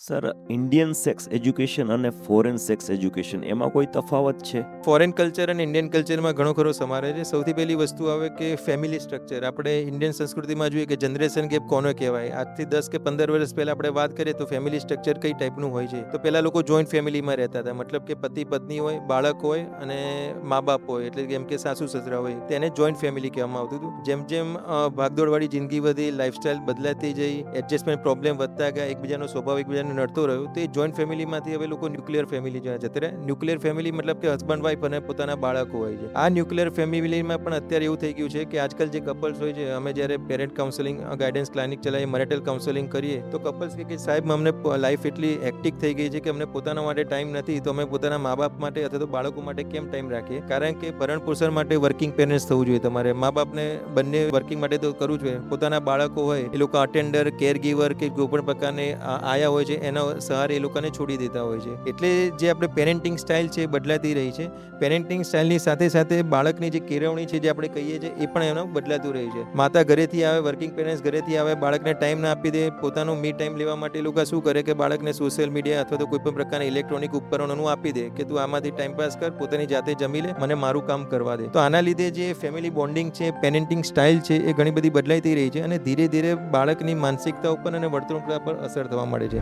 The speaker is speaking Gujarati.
સર, ઇન્ડિયન સેક્સ એજ્યુકેશન અને ફોરેન સેક્સ એજ્યુકેશન એમાં કોઈ તફાવત છે? ફોરેન કલ્ચર અને ઇન્ડિયન કલ્ચરમાં ઘણો ખરો સમારે છે. સૌથી પહેલી વસ્તુ આવે કે ફેમિલી સ્ટ્રક્ચર. આપણે ઇન્ડિયન સંસ્કૃતિમાં જોઈએ કે જનરેશન ગેપ કોને કહેવાય. આજથી 10 કે 15 વર્ષ પહેલાં આપણે વાત કરીએ તો ફેમિલી સ્ટ્રક્ચર કઈ ટાઈપનું હોય છે. તો પહેલાં લોકો જોઈન્ટ ફેમિલીમાં રહેતા હતા. મતલબ કે પતિ પત્ની હોય, બાળક હોય અને મા બાપ હોય, એટલે કે એમ કે સાસુ સસરા હોય, તેને જોઈન્ટ ફેમિલી કહેવામાં આવતું હતું. જેમ જેમ ભાગદોડવાળી જિંદગી વધી, લાઇફસ્ટાઇલ બદલાતી જઈ, એડજસ્ટમેન્ટ પ્રોબ્લેમ વધતા ગયા, એકબીજાનો સ્વભાવ એકબીજાને નડતો રહ્યો, તો એ જોઈન્ટ ફેમિલીમાંથી હવે લોકો ન્યુક્લિયર ફેમિલી જોયા છે. અત્યારે ન્યુક્લિયર ફેમિલી મતલબ કે હસબન્ડ વાઈફ અને પોતાના બાળકો હોય છે. આ ન્યુક્લિયર ફેમિલીમાં પણ અત્યારે એવું થઈ ગયું છે કે આજકાલ જે કપલ્સ હોય છે, અમે જ્યારે પેરેન્ટ કાઉન્સેલિંગ ગાઈડન્સ ક્લિનિક ચલાવીએ, મેરિટલ કાઉન્સેલિંગ કરીએ, તો કપલ્સ કે સાહેબ અમને લાઈફ એટલી હેક્ટિક થઈ ગઈ છે કે અમને પોતાના માટે ટાઈમ નથી, તો અમે પોતાના મા બાપ માટે અથવા તો બાળકો માટે કેમ ટાઈમ રાખીએ? કારણ કે ભરણ પોષણ માટે વર્કિંગ પેરેન્ટ્સ થવું જોઈએ. તમારે મા બાપને બંને વર્કિંગ માટે તો કરવું જોઈએ. પોતાના બાળકો હોય એ લોકો અટેન્ડર, કેર ગીવર કે કોઈ પણ પ્રકારને આયા હોય છે, એના સહારે એ લોકોને છોડી દેતા હોય છે. એટલે જે આપણે પેરેન્ટિંગ સ્ટાઇલ છે એ બદલાતી રહી છે. પેરેન્ટિંગ સ્ટાઇલની સાથે સાથે બાળકની જે કેળવણી છે, જે આપણે કહીએ છીએ, એ પણ એનું બદલાતું રહ્યું છે. માતા ઘરેથી આવે, વર્કિંગ પેરેન્ટ્સ ઘરેથી આવે, બાળકને ટાઈમ ના આપી દે, પોતાનો મી ટાઈમ લેવા માટે એ લોકો શું કરે કે બાળકને સોશિયલ મીડિયા અથવા તો કોઈ પણ પ્રકારના ઇલેક્ટ્રોનિક ઉપકરણોનું આપી દે કે તું આમાંથી ટાઈમ પાસ કર, પોતાની જાતે જમી લે, મને મારું કામ કરવા દે. તો આના લીધે જે ફેમિલી બોન્ડિંગ છે, પેરેન્ટિંગ સ્ટાઇલ છે, એ ઘણી બધી બદલાતી રહી છે અને ધીરે ધીરે બાળકની માનસિકતા ઉપર અને વર્તણૂક પર અસર થવા મળે છે.